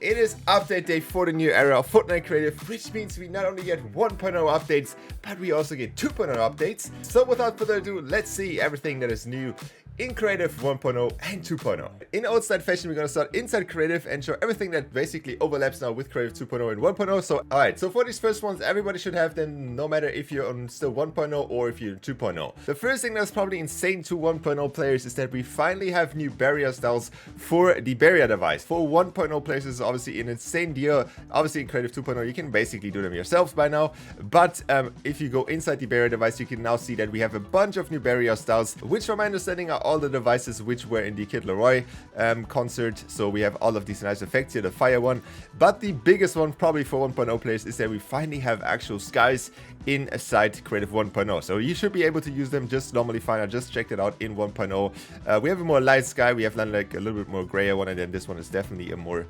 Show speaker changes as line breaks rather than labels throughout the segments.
It is update day for the new era of Fortnite Creative, which means we not only get 1.0 updates, but we also get 2.0 updates. So without further ado, let's see everything that is new in Creative 1.0 and 2.0. In old style fashion, we're gonna start inside Creative and show everything that basically overlaps now with Creative 2.0 and 1.0. So, alright, so for these first ones, everybody should have them, no matter if you're on still 1.0 or if you're 2.0. The first thing that's probably insane to 1.0 players is that we finally have new barrier styles for the barrier device. For 1.0 players, this is obviously an insane deal. Obviously, in Creative 2.0, you can basically do them yourselves by now. But if you go inside the barrier device, you can now see that we have a bunch of new barrier styles, which from my understanding are all the devices which were in the Kid Leroy concert. So we have all of these nice effects here, the fire one. But the biggest one probably for 1.0 players is that we finally have actual skies inside Creative 1.0. So you should be able to use them just normally fine. I just checked it out in 1.0. We have a more light sky. We have like a little bit more grayer one, and then this one is definitely a more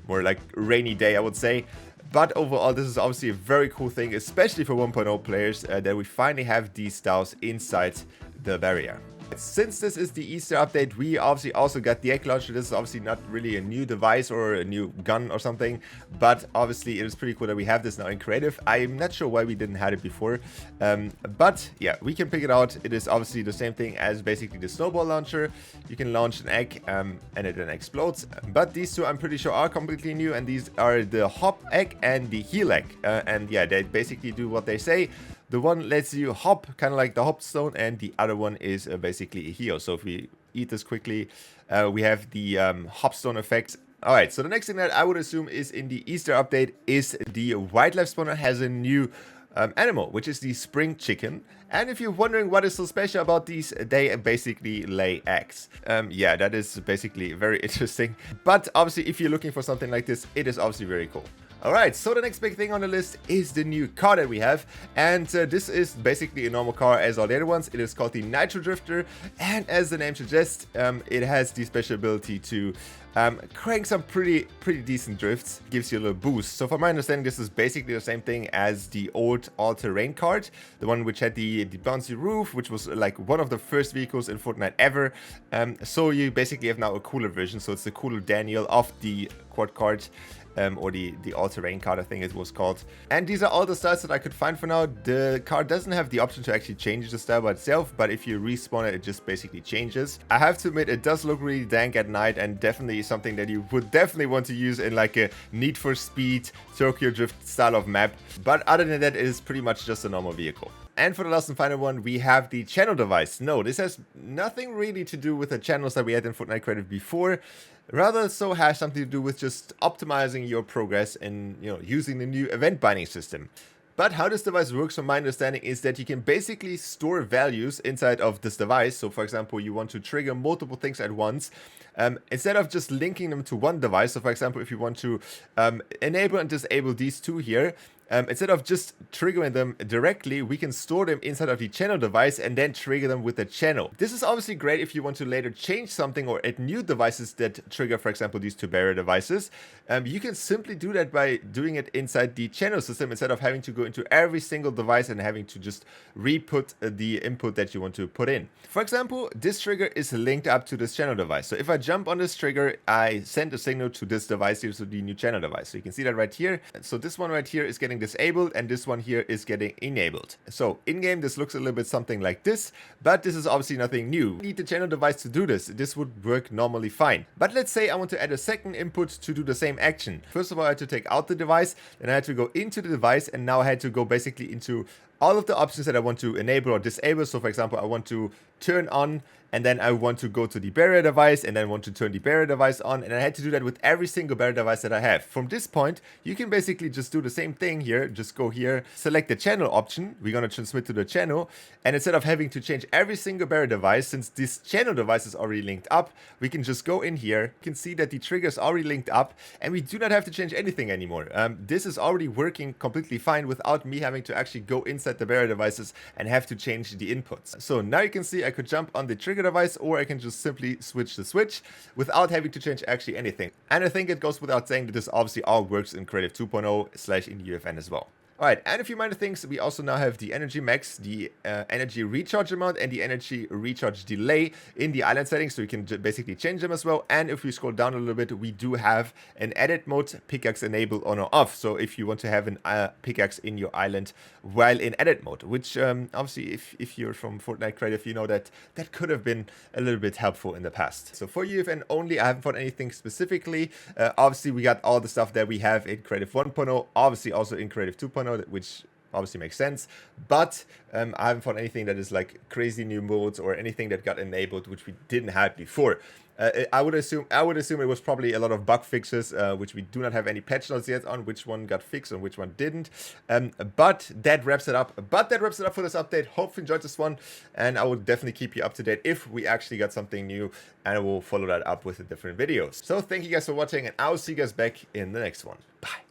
like rainy day, I would say. But overall, this is obviously a very cool thing, especially for 1.0 players, that we finally have these styles inside the barrier. Since this is the Easter update, we obviously also got the egg launcher. This is obviously not really a new device or a new gun or something, but obviously it is pretty cool that we have this now in Creative. I'm not sure why we didn't have it before, but yeah, we can pick it out. It is obviously the same thing as basically the snowball launcher. You can launch an egg and it then explodes, but these two I'm pretty sure are completely new, and these are the hop egg and the heal egg, and yeah, they basically do what they say. The one lets you hop, kind of like the hop stone, and the other one is basically a heal. So if we eat this quickly, we have the hop stone effect. Alright, so the next thing that I would assume is in the Easter update is the wildlife spawner has a new animal, which is the spring chicken. And if you're wondering what is so special about these, they basically lay eggs. Yeah, that is basically very interesting. But obviously, if you're looking for something like this, it is obviously very cool. Alright, so the next big thing on the list is the new car that we have, and this is basically a normal car as all the other ones. It is called the Nitro Drifter, and as the name suggests, it has the special ability to crank some pretty decent drifts, gives you a little boost. So from my understanding, this is basically the same thing as the old all-terrain kart, the one which had the bouncy roof, which was like one of the first vehicles in Fortnite ever. So you basically have now a cooler version, so it's the cooler Daniel of the quad kart. Or the all-terrain card, I think it was called. And these are all the styles that I could find for now. The card doesn't have the option to actually change the style by itself, but if you respawn it, it just basically changes. I have to admit, it does look really dank at night, and definitely something that you would definitely want to use in like a Need for Speed, Tokyo Drift style of map. But other than that, it is pretty much just a normal vehicle. And for the last and final one, we have the channel device. No, this has nothing really to do with the channels that we had in Fortnite Creative before. Rather, so has something to do with just optimizing your progress and, you know, using the new event binding system. But how this device works, from my understanding, is that you can basically store values inside of this device. So, for example, you want to trigger multiple things at once. Instead of just linking them to one device, so for example, if you want to enable and disable these two here, instead of just triggering them directly, we can store them inside of the channel device and then trigger them with the channel. This is obviously great if you want to later change something or add new devices that trigger, for example, these two barrier devices. You can simply do that by doing it inside the channel system instead of having to go into every single device and having to just re-put the input that you want to put in. For example, this trigger is linked up to this channel device. So if I jump on this trigger, I send a signal to this device here, so the new channel device. So you can see that right here. So this one right here is getting disabled, and this one here is getting enabled. So in-game, this looks a little bit something like this, but this is obviously nothing new. You need the channel device to do this. This would work normally fine. But let's say I want to add a second input to do the same action. First of all, I had to take out the device, then I had to go into the device, and now I had to go basically into all of the options that I want to enable or disable. So for example, I want to turn on, and then I want to go to the barrier device, and then want to turn the barrier device on, and I had to do that with every single barrier device that I have. From this point, you can basically just do the same thing here. Just go here, select the channel option. We're going to transmit to the channel, and instead of having to change every single barrier device, since this channel device is already linked up, we can just go in here. You can see that the trigger is already linked up, and we do not have to change anything anymore. This is already working completely fine without me having to actually go inside the barrier devices and have to change the inputs. So now you can see I could jump on the trigger device, or I can just simply switch the switch without having to change actually anything. And I think it goes without saying that this obviously all works in Creative 2.0 / in Uefn as well. Alright, and a few minor things. We also now have the energy max, the energy recharge amount, and the energy recharge delay in the island settings, so you can basically change them as well. And if we scroll down a little bit, we do have an edit mode, pickaxe enable on or off. So if you want to have an pickaxe in your island while in edit mode, which obviously if you're from Fortnite Creative, you know that that could have been a little bit helpful in the past. So for Uefn only, I haven't found anything specifically. Obviously, we got all the stuff that we have in Creative 1.0, obviously also in Creative 2.0, which obviously makes sense, but I haven't found anything that is like crazy new modes or anything that got enabled which we didn't have before. I would assume it was probably a lot of bug fixes, which we do not have any patch notes yet on which one got fixed and which one didn't. But that wraps it up. For this update. Hope you enjoyed this one, and I will definitely keep you up to date if we actually got something new, and I will follow that up with a different video. So thank you guys for watching, and I will see you guys back in the next one. Bye.